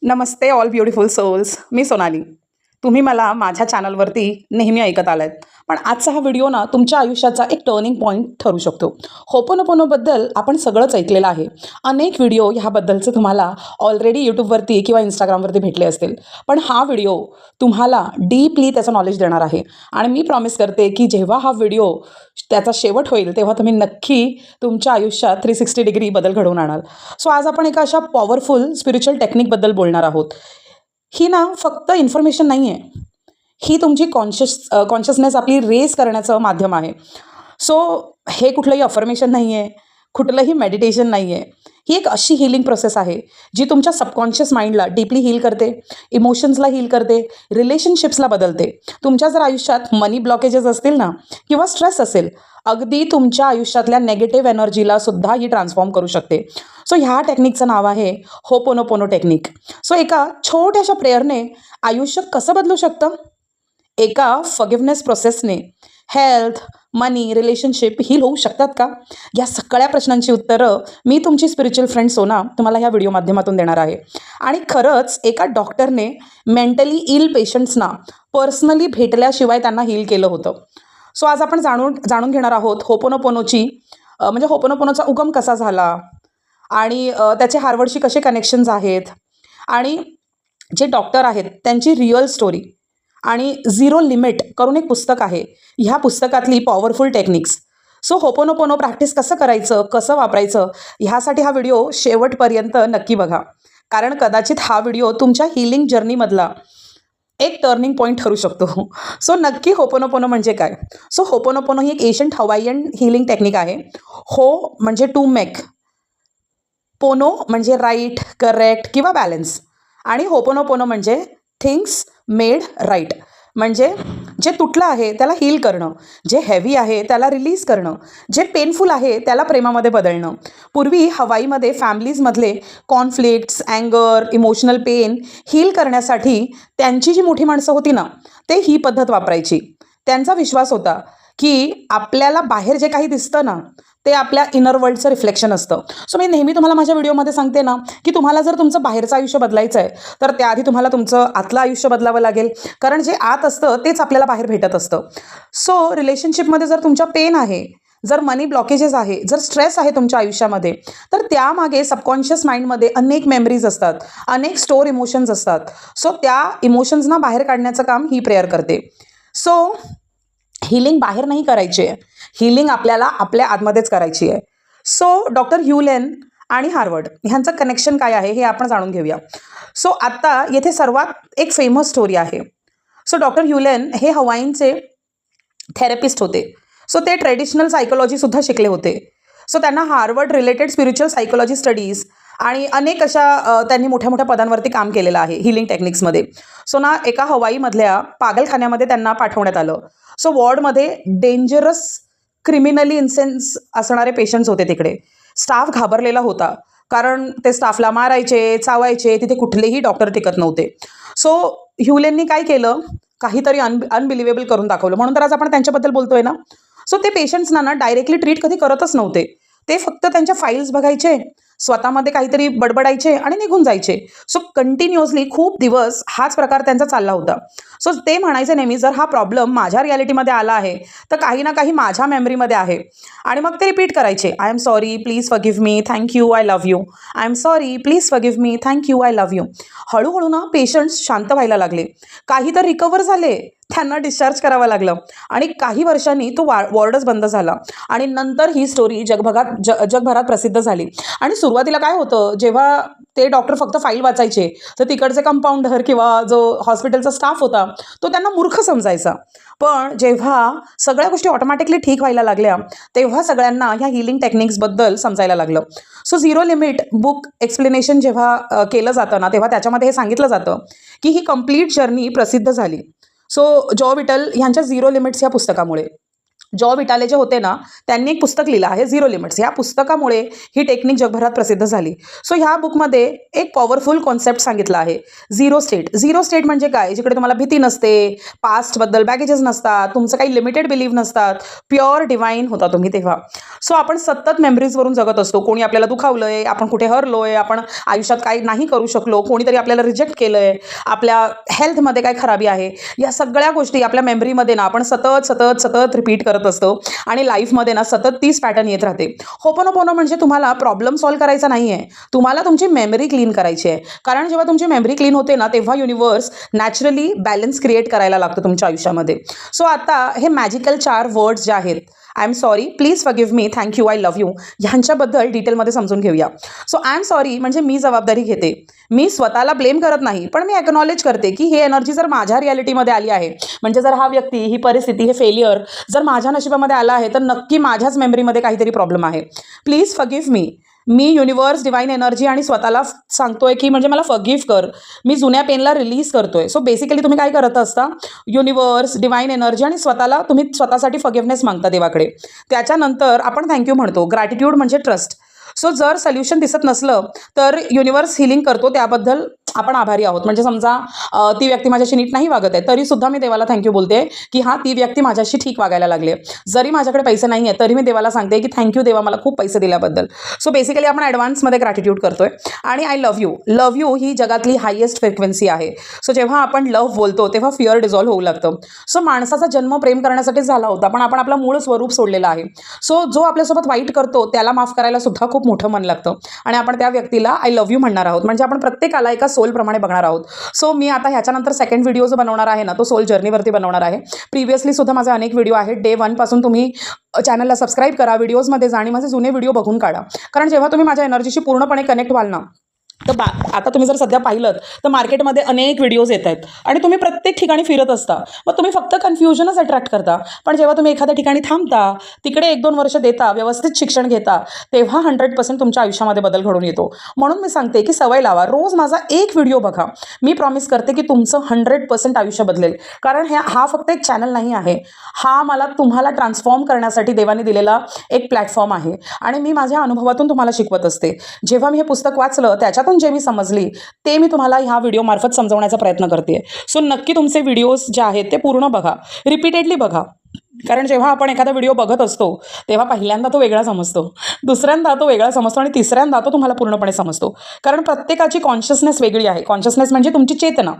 नमस्ते all beautiful souls. मी सोनाली. तुम्ही मला माझ्या चॅनलवरती नेहमी ऐकत आलात. पण आजचा हा व्हिडिओ ना तुमच्या आयुष्याचा एक टर्निंग पॉईंट ठरू शकतो. होपोनोपोनोबद्दल आपण सगळंच ऐकलेलं आहे. अनेक व्हिडिओ ह्याबद्दलचे तुम्हाला ऑलरेडी यूट्यूबवरती किंवा इंस्टाग्रामवरती भेटले असतील. पण हा व्हिडिओ तुम्हाला डीपली त्याचं नॉलेज देणार आहे. आणि मी प्रॉमिस करते की जेव्हा हा व्हिडिओ त्याचा शेवट होईल तेव्हा तुम्ही नक्की तुमच्या आयुष्यात 360 डिग्री बदल घडवून आणाल. सो आज आपण एका अशा पॉवरफुल स्पिरिच्युअल टेक्निकबद्दल बोलणार आहोत. ही ना फक्त इन्फॉर्मेशन नाही आहे. ही तुमची कॉन्शियसनेस आपली रेस करण्याचं माध्यम आहे. सो हे कुठलंही अफर्मेशन नाही आहे, कुठलंही मेडिटेशन नाही आहे. ही एक अशी हीलिंग प्रोसेस आहे जी तुमच्या सबकॉन्शियस माइंडला डीपली हील करते, इमोशन्सला हील करते, रिलेशनशिप्सला बदलते. तुमच्या जर आयुष्यात मनी ब्लॉकेजेस असतील ना किंवा स्ट्रेस असेल, अगदी तुमच्या आयुष्यातल्या नेगेटिव्ह एनर्जीला सुद्धा ही ट्रान्सफॉर्म करू शकते. सो ह्या टेक्निकचं नाव आहे होपोनोपोनो टेक्निक. सो एका छोट्याशा प्रेयरने आयुष्य कसं बदलू शकतं? एका फॉरगिव्हनेस प्रोसेसने हेल्थ, मनी, रिलेशनशिप हील होऊ शकतात का? या सगळ्या प्रश्नांची उत्तरं मी तुमची स्पिरिच्युअल फ्रेंड सोना तुम्हाला ह्या व्हिडिओ माध्यमातून देणार आहे. आणि खरंच एका डॉक्टरने मेंटली इल पेशंट्सना पर्सनली भेटल्याशिवाय त्यांना हील केलं होतं. सो आज आपण जाणून घेणार आहोत होपोनोपोनोची म्हणजे होपोनोपोनोचा उगम कसा झाला आणि त्याचे हार्वर्डशी कसे कनेक्शन्स आहेत आणि जे डॉक्टर आहेत त्यांची रिअल स्टोरी आणि झिरो लिमिट करून एक पुस्तक आहे. ह्या पुस्तकातली powerful techniques. So ho'oponopono practice कसं करायचं, कसं वापरायचं, ह्यासाठी हा व्हिडिओ शेवटपर्यंत नक्की बघा. कारण कदाचित हा व्हिडिओ तुमच्या हीलिंग जर्नीमधला एक टर्निंग पॉईंट ठरू शकतो. सो नक्की होपोनोपोनो म्हणजे काय? सो होपोनोपोनो ही एक एशियंट हवाईयन हीलिंग टेक्निक आहे. हो म्हणजे टू मेक, पोनो म्हणजे राईट, करेक्ट किंवा बॅलन्स, आणि होपोनोपोनो म्हणजे थिंग्स मेड राईट, म्हणजे जे तुटलं आहे त्याला हील करणं, जे हेवी आहे त्याला रिलीज करणं, जे पेनफुल आहे त्याला प्रेमामध्ये बदलणं. पूर्वी हवाईमध्ये फॅमिलीजमधले कॉन्फ्लिक्ट्स, अँगर, इमोशनल पेन हील करण्यासाठी त्यांची जी मोठी माणसं होती ना ते ही पद्धत वापरायची. त्यांचा विश्वास होता की आपल्याला बाहेर जे काही दिसतं ना ते आपल्या इनर वर्ल्डचं रिफ्लेक्शन असतं. सो मी नेहमी तुम्हाला माझ्या व्हिडिओमध्ये सांगते ना की तुम्हाला जर तुमचं बाहेरचं आयुष्य बदलायचं आहे तर त्याआधी तुम्हाला तुमचं आतलं आयुष्य बदलावं लागेल. कारण जे आत असतं तेच आपल्याला बाहेर भेटत असतं. सो रिलेशनशिपमध्ये जर तुमच्या पेन आहे, जर मनी ब्लॉकेजेस आहे, जर स्ट्रेस आहे तुमच्या आयुष्यामध्ये, तर त्यामागे सबकॉन्शियस माइंडमध्ये अनेक मेमरीज असतात, अनेक स्टोर इमोशन्स असतात. सो त्या इमोशन्सना बाहेर काढण्याचं काम ही प्रेयर करते. सो हीलिंग बाहेर नाही करायची आहे, हीलिंग आपल्याला आपल्या आतमध्येच करायची आहे. सो डॉक्टर ह्युलेन आणि हार्वर्ड ह्यांचं कनेक्शन काय आहे हे आपण जाणून घेऊया. सो आत्ता येथे सर्वात एक फेमस स्टोरी आहे. सो डॉक्टर ह्युलेन हे हवाईनचे थेरपिस्ट होते. सो ते ट्रेडिशनल सायकोलॉजीसुद्धा शिकले होते. सो त्यांना Harvard related spiritual psychology studies आणि अनेक अशा त्यांनी मोठ्या मोठ्या पदांवरती काम केलेलं आहे हिलिंग टेक्निक्समध्ये. सो ना एका हवाईमधल्या पागलखान्यामध्ये त्यांना पाठवण्यात आलं. सो वॉर्डमध्ये डेंजरस क्रिमिनली इन्सेन्स असणारे पेशंट्स होते तिकडे. स्टाफ घाबरलेला होता कारण ते स्टाफला मारायचे, चावायचे, तिथे कुठलेही डॉक्टर टिकत नव्हते. सो ह्युलेननी काय केलं, काहीतरी अनबिलिव्हेबल करून दाखवलं. म्हणून तर आज आपण त्यांच्याबद्दल बोलतोय ना. सो ते पेशंट्सना ना डायरेक्टली ट्रीट कधी करतच नव्हते. ते फक्त त्यांच्या फाईल्स बघायचे, स्वतःमध्ये काहीतरी बडबडायचे आणि निघून जायचे. सो कंटिन्युअसली खूप दिवस हाच प्रकार त्यांचा चालला होता. सो ते म्हणायचे नेहमी, जर हा प्रॉब्लेम माझ्या रियालिटीमध्ये आला आहे तर काही ना काही माझ्या मेमरीमध्ये आहे. आणि मग ते रिपीट करायचे, I am sorry, please forgive me, thank you, I love you. I am sorry, please forgive me, thank you, I love you. हळूहळू ना पेशंट्स शांत व्हायला लागले, काही तर रिकवर झाले, त्यांना डिस्चार्ज करावं लागलं आणि काही वर्षांनी तो वॉर्डच बंद झाला. आणि नंतर ही स्टोरी जगभरात प्रसिद्ध झाली. आणि सुरुवातीला काय होतं, जेव्हा ते डॉक्टर फक्त फाईल वाचायचे तर तिकडचे कंपाऊंडर किंवा जो हॉस्पिटलचा स्टाफ होता तो त्यांना मूर्ख समजायचा. पण जेव्हा सगळ्या गोष्टी ऑटोमॅटिकली ठीक व्हायला लागल्या तेव्हा सगळ्यांना ह्या हीलिंग टेक्निक्सबद्दल समजायला लागलं. So zero limit book explanation जेव्हा केलं जातं ना तेव्हा त्याच्यामध्ये हे सांगितलं जातं की ही कंप्लीट जर्नी प्रसिद्ध झाली. सो जॉ विटल ह्यांच्या झिरो लिमिट्स या पुस्तकामुळे. जॉब इटाले जे होते ना, त्यांनी एक पुस्तक लिहिलं आहे झिरो लिमिट्स. ह्या पुस्तकामुळे ही टेक्निक जगभरात प्रसिद्ध झाली. सो ह्या बुकमध्ये एक पॉवरफुल कॉन्सेप्ट सांगितला आहे, झिरो स्टेट. झिरो स्टेट म्हणजे काय? जिकडे तुम्हाला भीती नसते, पास्टबद्दल बॅगेजेस नसतात, तुमचं काही लिमिटेड बिलीव्ह नसतात, प्युअर डिवाईन होता तुम्ही तेव्हा. सो आपण सतत मेमरीजवरून जगत असतो. कोणी आपल्याला दुखावलंय, आपण कुठे हरलोय, आपण आयुष्यात काही नाही करू शकलो, कोणीतरी आपल्याला रिजेक्ट केलंय, आपल्या हेल्थमध्ये काय खराबी आहे, या सगळ्या गोष्टी आपल्या मेमरीमध्ये ना आपण सतत सतत सतत रिपीट करत असतो आणि लाईफमध्ये ना सतत तीच पॅटर्न येत राहते. होपोनोपोनो म्हणजे तुम्हाला प्रॉब्लेम सॉल्व्ह करायचा नाही आहे, तुम्हाला तुमची मेमरी क्लीन करायची आहे. कारण जेव्हा तुमची मेमरी क्लीन होते ना, तेव्हा युनिवर्स नॅचरली बॅलन्स क्रिएट करायला लागतं तुमच्या आयुष्यामध्ये. सो आता हे मॅजिकल 4 वर्ड्स जे आहेत, I am sorry, please forgive me, thank you, I love you, ह्यांच्याबद्दल डिटेलमध्ये समजून घेऊया. सो आय एम सॉरी म्हणजे मी जबाबदारी घेते, मी स्वतःला ब्लेम करत नाही, पण मी ॲक्नॉलेज करते की ही एनर्जी जर माझ्या रियालिटीमध्ये आली आहे, म्हणजे जर हा व्यक्ती, ही परिस्थिती, हे फेलियर जर माझ्या नशिबामध्ये आलं आहे, तर नक्की माझ्याच मेमरीमध्ये काहीतरी प्रॉब्लेम आहे. Please forgive me. Me universe, divine energy आणि स्वतःला सांगतोय की म्हणजे मला फॉरगिव्ह कर, मी जुन्या पेनला रिलीज करतोय. सो बेसिकली तुम्ही काय करत असता, युनिवर्स, डिवाईन एनर्जी आणि स्वतःला तुम्ही स्वतःसाठी फॉरगिव्हनेस मागता देवाकडे. त्याच्यानंतर आपण थँक्यू म्हणतो. ग्रॅटिट्यूड म्हणजे ट्रस्ट. सो जर सोल्युशन दिसत नसलं तर युनिवर्स हिलिंग करतो, त्याबद्दल आपण आभारी आहोत. म्हणजे समजा ती व्यक्ती माझ्याशी नीट नाही वागत आहे, तरीसुद्धा मी देवाला थँक्यू बोलते की हां, ती व्यक्ती माझ्याशी ठीक वागायला लागली. जरी माझ्याकडे पैसे नाही आहेत, तरी मी देवाला सांगते की थँक्यू देवा, मला खूप पैसे दिल्याबद्दल. सो बेसिकली आपण ॲडव्हान्समध्ये ग्रॅटिट्यूड करतोय. आणि I love you. Love you ही जगातली हायेस्ट फ्रिक्वेन्सी आहे. सो जेव्हा आपण लव्ह बोलतो तेव्हा फिअर डिझॉल्व्ह होऊ लागतं. सो माणसाचा जन्म प्रेम करण्यासाठीच झाला होता, पण आपण आपलं मूळ स्वरूप सोडलेलं आहे. सो जो आपल्यासोबत वाईट करतो त्याला माफ करायला सुद्धा खूप मोठं मन लागतं आणि आपण त्या व्यक्तीला आय लव्ह यू म्हणणार आहोत. म्हणजे आपण प्रत्येकाला एका सोलप्रमाणे बघणार आहोत. सो मी आता ह्याच्यानंतर सेकंड व्हिडिओ जो बनवणार आहे ना, तो सोल जर्नीवरती बनवणार आहे. प्रिव्हियसली सुद्धा माझे अनेक व्हिडिओ आहेत. डे 1 पासून तुम्ही चॅनलला सबस्क्राईब करा, व्हिडिओजमध्ये जा आणि माझे जुने व्हिडिओ बघून काढा. कारण जेव्हा तुम्ही माझ्या एनर्जीशी पूर्णपणे कनेक्ट व्हाल ना, तर आता तुम्ही जर सध्या पाहिलं तर मार्केटमध्ये अनेक व्हिडिओज येत आहेत आणि तुम्ही प्रत्येक ठिकाणी फिरत असता, मग तुम्ही फक्त कन्फ्युजनच अट्रॅक्ट करता. पण जेव्हा तुम्ही एखाद्या ठिकाणी थांबता, तिकडे 1-2 वर्ष देता, व्यवस्थित शिक्षण घेता, तेव्हा 100% तुमच्या आयुष्यामध्ये बदल घडून येतो. म्हणून मी सांगते की सवय लावा, रोज माझा एक व्हिडिओ बघा. मी प्रॉमिस करते की तुमचं 100% आयुष्य बदलेल. कारण हा फक्त एक चॅनल नाही आहे, हा मला तुम्हाला ट्रान्सफॉर्म करण्यासाठी देवाने दिलेला एक प्लॅटफॉर्म आहे आणि मी माझ्या अनुभवातून तुम्हाला शिकवत असते. जेव्हा मी हे पुस्तक वाचलं, त्याच्यातून जे मी समजली ते मी तुम्हाला ह्या व्हिडिओमार्फत समजवण्याचा प्रयत्न करते. सो नक्की तुमचे व्हिडिओज जे आहेत ते पूर्ण बघा, रिपीटेडली बघा. कारण जेव्हा आपण एखादा व्हिडिओ बघत असतो तेव्हा पहिल्यांदा तो वेगळा समजतो, दुसऱ्यांदा तो वेगळा समजतो आणि तिसऱ्यांदा तो तुम्हाला पूर्णपणे समजतो. कारण प्रत्येकाची कॉन्शियसनेस वेगळी आहे. कॉन्शियसनेस म्हणजे तुमची चेतना.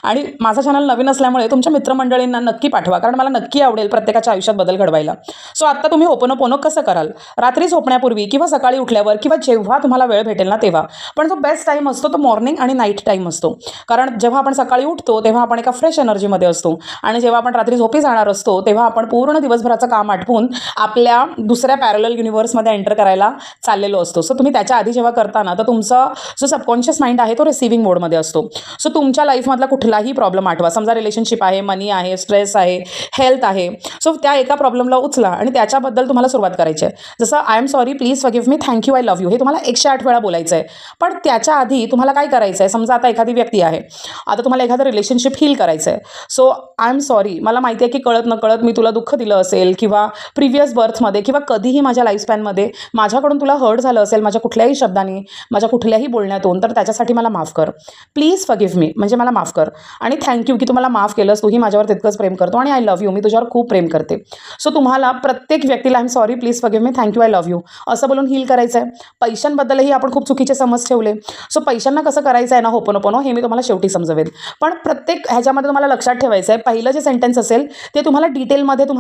आणि माझा चॅनल नवीन असल्यामुळे तुमच्या मित्रमंडळींना नक्की पाठवा, कारण मला नक्की आवडेल प्रत्येकाच्या आयुष्यात बदल घडवायला. सो आत्ता तुम्ही होपोनोपोनो कसं कराल? रात्री झोपण्यापूर्वी किंवा सकाळी उठल्यावर किंवा जेव्हा तुम्हाला वेळ भेटेल ना तेव्हा. पण जो बेस्ट टाईम असतो तो मॉर्निंग आणि नाईट टाईम असतो. कारण जेव्हा आपण सकाळी उठतो तेव्हा आपण एका फ्रेश एनर्जीमध्ये असतो आणि जेव्हा आपण रात्री झोपी जाणार असतो तेव्हा आपण पूर्ण दिवसभराचं काम आटपून आपल्या दुसऱ्या पॅरलल युनिव्हर्समध्ये एंटर करायला चाललेलो असतो. सो तुम्ही त्याच्या आधी जेव्हा करता ना, तर तुमचा जो सबकॉन्शियस माइंड आहे तो रिसिव्हिंग मोडमध्ये असतो. सो तुमच्या लाईफमधला कुठलाही प्रॉब्लेम आठवा. समजा रिलेशनशिप आहे, मनी आहे, स्ट्रेस आहे, हेल्थ आहे. सो त्या एका प्रॉब्लेमला उचला आणि त्याच्याबद्दल तुम्हाला सुरुवात करायची आहे. जसं I am sorry, please forgive me, thank you, I love you, हे तुम्हाला 108 वेळा बोलायचं आहे. पण त्याच्या आधी तुम्हाला काय करायचं आहे? समजा आता एखादी व्यक्ती आहे, आता तुम्हाला एखादं रिलेशनशिप हील करायचं आहे. सो आय एम सॉरी, मला माहिती आहे की कळत नकळत मी तुला दुःख दिलं असेल किंवा प्रिव्हियस बर्थमध्ये किंवा कधीही माझ्या लाईफस्पॅनमध्ये माझ्याकडून तुला हर्ट झालं असेल माझ्या कुठल्याही शब्दांनी, माझ्या कुठल्याही बोलण्यातून, तर त्याच्यासाठी मला माफ कर. प्लीज फॉरगिव्ह मी म्हणजे मला माफ कर. आणि थँक्यू की तुम्हाला माफ केलंस, तूही माझ्यावर तितकंच प्रेम करतो. आणि आय लव्ह यू, मी तुझ्यावर खूप प्रेम करते. सो तुम्हाला प्रत्येक व्यक्तीला I am sorry, please forgive me, thank you, I love you असं बोलून हील करायचं आहे. पैशांबद्दलही आपण खूप चुकीचे समज ठेवले. सो पैशांना कसं करायचं आहे ना होपोनोपोनो, हे मी तुम्हाला शेवटी समजवेन. पण प्रत्येक ह्याच्यामध्ये तुम्हाला लक्षात ठेवायचं आहे, पहिलं जे सेंटेन्स असेल ते तुम्हाला डिटेलमध्ये तुम्हाला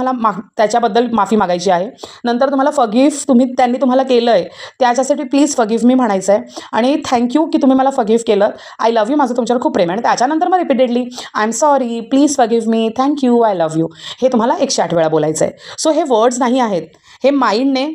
त्याच्याबद्दल माफी मागायची आहे. नंतर तुम्हाला फॉरगिव्ह, त्यांनी तुम्हाला केलं आहे त्याच्यासाठी प्लीज फॉरगिव्ह मी म्हणायचं आहे. आणि थँक्यू की तुम्ही मला फॉरगिव्ह केलं, आय लव्ह यू, माझं तुमच्यावर खूप प्रेम आहे. आणि त्याच्यानंतर मग repeatedly I am sorry, please forgive me, thank you, I love you हे तुम्हाला 108 वेळा बोलायचं आहे. सो हे वर्ड्स नाही आहेत, हे माइंडने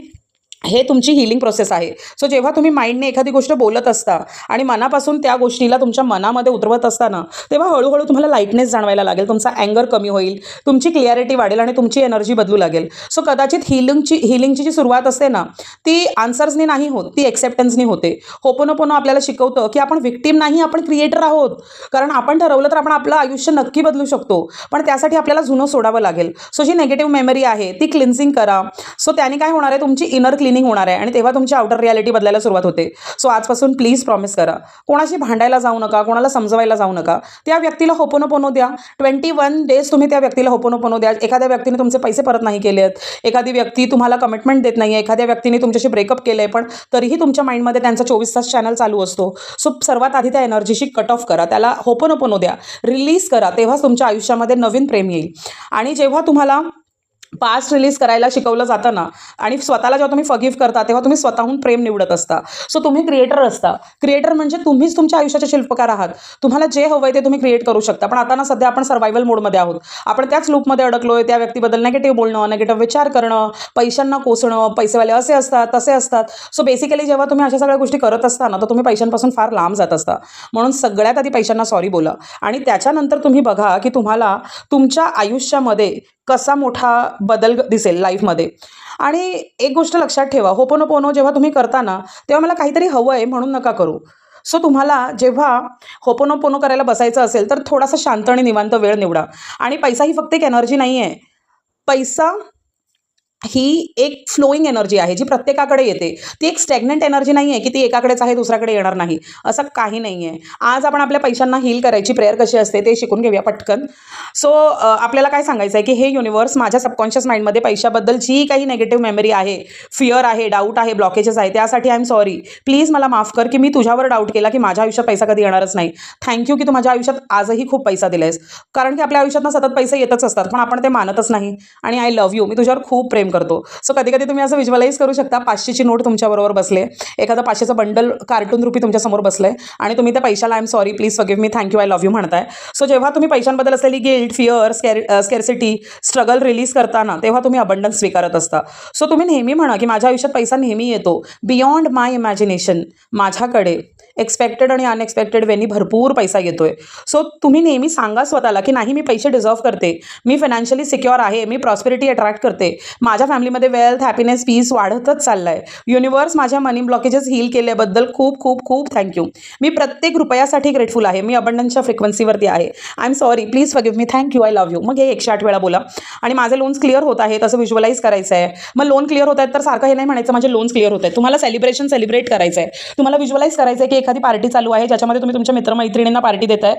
हे तुमची हीलिंग प्रोसेस आहे. सो जेव्हा तुम्ही माइंडने एखादी गोष्ट बोलत असता आणि मनापासून त्या गोष्टीला तुमच्या मनामध्ये उतरवत असताना, तेव्हा हळूहळू तुम्हाला लाईटनेस जाणवायला लागेल, तुमचा अँगर कमी होईल, तुमची क्लिअरिटी वाढेल आणि तुमची एनर्जी बदलू लागेल. सो कदाचित हीलिंगची जी सुरुवात असते ना, ती आन्सर्सनी नाही होत, ती एक्सेप्टन्सनी होते. होपोनोपोनो आपल्याला शिकवतं की आपण व्हिक्टीम नाही, आपण क्रिएटर आहोत. कारण आपण ठरवलं तर आपण आपलं आयुष्य नक्की बदलू शकतो, पण त्यासाठी आपल्याला जुनं सोडावं लागेल. सो जी नेगेटिव्ह मेमरी आहे ती क्लिन्झिंग करा. सो त्याने काय होणार आहे, तुमची इनर क्लिनिंग होणार आहे आणि तेव्हा तुमची आउटर रियालिटी बदलायला सुरुवात होते. सो आजपासून प्लीज प्रॉमिस करा, कोणाशी भांडायला जाऊ नका, कोणाला समजवायला जाऊ नका. त्या व्यक्तीला होपोनोपोनो द्या. 21 डेज तुम्ही त्या व्यक्तीला होपोनोपोनो द्या. एखाद्या व्यक्तीने तुमचे पैसे परत नाही केलेत, एखादी व्यक्ती तुम्हाला कमिटमेंट देत नाही आहे, एखाद्या व्यक्तीने तुमच्याशी ब्रेकअप केलं आहे, पण तरीही तुमच्या माइंडमध्ये त्यांचा 24 तास चॅनल चालू असतो. सो सर्वात आधी त्या एनर्जीशी कट ऑफ करा, त्याला होपोनोपोनो द्या, रिलीज करा. तेव्हाच तुमच्या आयुष्यामध्ये नवीन प्रेम येईल. आणि जेव्हा तुम्हाला पास्ट रिलीज करायला शिकवलं जातं ना, आणि स्वतःला जेव्हा तुम्ही फॉरगिव्ह करता तेव्हा तुम्ही स्वतःहून प्रेम निवडत असता. सो तुम्ही क्रिएटर असता. क्रिएटर म्हणजे तुम्हीच तुमच्या आयुष्याचे शिल्पकार आहात. तुम्हाला जे हवं आहे ते तुम्ही क्रिएट करू शकता. पण आता ना सध्या आपण सर्व्हायवल मोडमध्ये आहोत. आपण त्याच लूपमध्ये अडकलोय. त्या व्यक्तीबद्दल नेगेटिव्ह बोलणं, नेगेटिव्ह विचार करणं, पैशांना कोसणं, पैसेवाले असे असतात तसे असतात. सो बेसिकली जेव्हा तुम्ही अशा सगळ्या गोष्टी करत असता ना, तर तुम्ही पैशांपासून फार लांब जात असता. म्हणून सगळ्यात आधी पैशांना सॉरी बोला आणि त्याच्यानंतर तुम्ही बघा की तुम्हाला तुमच्या आयुष्यामध्ये कसा मोठा बदल दिसेल लाईफमध्ये. आणि एक गोष्ट लक्षात ठेवा, होपोनोपोनो जेव्हा तुम्ही करता ना, तेव्हा मला काहीतरी हवं आहे म्हणून नका करू. सो तुम्हाला जेव्हा होपोनोपोनो करायला बसायचं असेल तर थोडासा शांत आणि निवांत वेळ निवडा. आणि पैसा ही फक्त एक एनर्जी नाही आहे. पैसा ही एक फ्लोईंग एनर्जी आहे जी प्रत्येकाकडे येते. ती एक स्टॅग्नंट एनर्जी नाही आहे की ती एकाकडेच आहे दुसऱ्याकडे येणार नाही, असं काही नाही आहे. आज आपण आपल्या पैशांना हील करायची प्रेयर कशी असते ते शिकून घेऊया पटकन. सो आपल्याला काय सांगायचं आहे की हे युनिवर्स, माझ्या सबकॉन्शियस माइंडमध्ये पैशाबद्दल जी काही नेगेटिव्ह मेमरी आहे, फिअर आहे, डाऊट आहे, ब्लॉकेजेस आहे, त्यासाठी आय एम सॉरी. प्लीज मला माफ कर की मी तुझ्यावर डाऊट केला की माझ्या आयुष्यात पैसा कधी येणारच नाही. थँक्यू की तू माझ्या आयुष्यात आजही खूप पैसा दिलायस. कारण की आपल्या आयुष्यात सतत पैसे येतच असतात, पण आपण ते मानतच नाही. आणि आय लव्ह यू, मी तुझ्यावर खूप प्रेम करतो. सो कधी कधी तुम्ही असं विज्युअलाइज करू शकता, 500ची नोट तुमच्याबरोबर बसले, एखादा 500चं बंडल कार्टून रूपी तुमच्यासमोर बसले आणि तुम्ही त्या पैशाला I am sorry, please forgive me, thank you, I love you म्हणताय. सो जेव्हा तुम्ही पैशांबद्दल असलेली गिल्ट, फिअर, स्कॅर्सिटी, स्ट्रगल रिलीज करताना, तेव्हा तुम्ही अबंडन्स स्वीकारत असता. सो तुम्ही नेहमी म्हणा की माझ्या आयुष्यात पैसा नेहमी येतो, बियॉन्ड माय इमॅजिनेशन. माझ्याकडे एक्सपेक्टेड आणि अनएक्सपेक्टेड वेनी भरपूर पैसा येतोय. सो तुम्ही नेहमी सांगा स्वतःला की नाही, मी पैसे डिझर्व करते, मी फायनान्शियली सिक्युअर आहे, मी प्रॉस्पेरिटी अट्रॅक्ट करते, माझ्या फॅमिलीमध्ये वेल्थ, हॅपीनेस, पीस वाढतच चालला आहे. युनिवर्स माझ्या मनी ब्लॉकेजेस हील केल्याबद्दल खूप खूप खूप थँक्यू. मी प्रत्येक रुपयासाठी ग्रेटफुल आहे, मी अबंडन्सच्या फ्रिक्वेन्सीवरती आहे. I am sorry, please forgive me, thank you, I love you. मग हे 108 वेळा बोला. आणि माझे लोन्स क्लिअर होत आहेत असं व्हिज्युअलाइज करायचं आहे. मग लोन क्लिअर होत आहेत तर सारखं हे नाही म्हणायचं माझे लोन्स क्लिअर होत आहेत. तुम्हाला सेलिब्रेट करायचं आहे. तुम्हाला व्हिज्युअलाइज करायचं आहे की एखादी पार्टी चालू आहे ज्याच्यामध्ये तुम्ही तुमच्या मित्रमैत्रिणींना पार्टी देताय,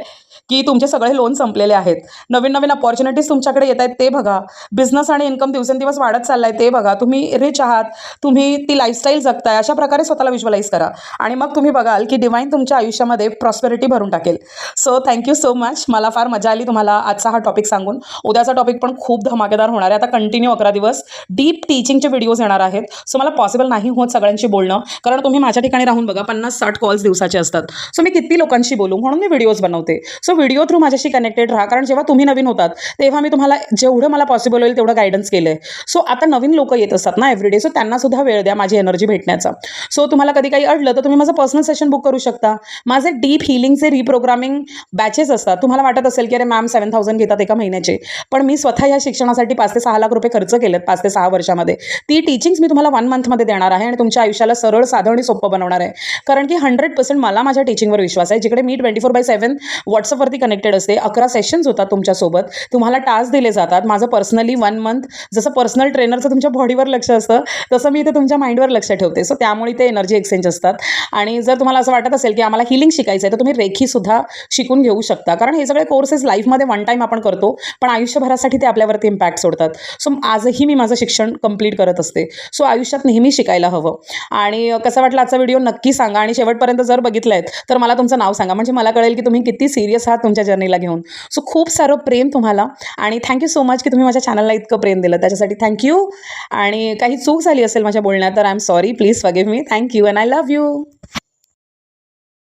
की तुमचे सगळे लोन संपलेले आहेत, नवीन नवीन अपॉर्च्युनिटीज तुमच्याकडे येत आहेत ते बघा, बिझनेस आणि इन्कम दिवसेंदिवस वाढत चाललाय ते बघा, तुम्ही रिच आहात, तुम्ही ती लाईफस्टाईल जगताय. अशा प्रकारे स्वतःला व्हिज्युअलाइज करा आणि मग तुम्ही बघाल की डिवाईन तुमच्या आयुष्यामध्ये प्रॉस्पेरिटी भरून टाकेल. So thank you so much. मला फार मजा आली तुम्हाला आजचा हा टॉपिक सांगून. उद्याचा टॉपिक पण खूप धमाकेदार होणार आहे. आता कंटिन्यू 11 दिवस डीप टीचिंगचे व्हिडिओज येणार आहेत. सो मला पॉसिबल नाही होत सगळ्यांशी बोलणं, कारण तुम्ही माझ्या ठिकाणी राहून बघा 50-60 कॉल्स दिवसाचे असतात. सो मी किती लोकांशी बोलू, म्हणून मी व्हिडिओज बनवते. सो व्हिडिओ थ्रू माझ्याशी कनेक्टेड राहा, कारण जेव्हा तुम्ही नवीन होतात तेव्हा मी तुम्हाला जेवढं मला पॉसिबल होईल तेवढं गायडन्स केलं आहे. सो आता नवीन लोक येत असतात ना एव्हरीडे, सो त्यांना सुद्धा वेळ द्या माझी एनर्जी भेटण्याचा. सो तुम्हाला कधी काही अडलं तर तुम्ही माझं पर्सनल सेशन बुक करू शकता. माझे डीप हिलिंगचे रिप्रोग्रामिंग बॅचेस असतात. तुम्हाला वाटत असेल की अरे मॅम 7,000 घेतात एका महिन्याचे, पण मी स्वतः या शिक्षणासाठी 5 ते 6 लाख रुपये खर्च केलेत 5 ते 6 वर्षामध्ये. ती टीचिंग्स मी तुम्हाला 1 मंथमध्ये देणार आहे आणि तुमच्या आयुष्याला सरळ, साधं आणि सोपं बनवणार आहे. कारण की 100% मला माझ्या टीचिंगवर विश्वास आहे. जिकडे मी 24/7 व्हॉट्सअपवरती कनेक्टेड असते. 11 सेशन्स होतात तुमच्यासोबत, तुम्हाला टास्क दिले जातात. माझं पर्सनली 1 मंथ, जसं पर्सनल ट्रेनरचं तुमच्या बॉडीवर लक्ष असतं तसं मी इथे तुमच्या माइंडवर लक्ष ठेवते. सो त्यामुळे ते एनर्जी एक्सचेंज असतात. आणि जर तुम्हाला असं वाटत असेल की आम्हाला हिलिंग शिकायचं आहे तर तुम्ही रेखीसुद्धा शिकून घेऊ शकता, कारण हे सगळे कोर्सेस लाईफमध्ये 1 टाईम आपण करतो, पण आयुष्यभरासाठी ते आपल्यावरती इम्पॅक्ट सोडतात. सो आजही मी माझं शिक्षण कंप्लीट करत असते. सो आयुष्यात नेहमी शिकायला हवं. आणि कसं वाटलं आजचा व्हिडिओ नक्की सांगा, आणि शेवटपर्यंत जर बघितलं आहे तर मला तुमचं नाव सांगा, म्हणजे मला कळेल की तुम्ही किती सिरियस आहात तुमच्या जर्नीला घेऊन. सो खूप सारं प्रेम तुम्हाला, आणि थँक्यू सो मच की तुम्ही माझ्या चॅनलला इतकं प्रेम दिलं, त्याच्यासाठी थँक्यू. आणि काही चूक झाली असेल माझ्या बोलण्यात तर I am sorry, please forgive me, thank you and I love you.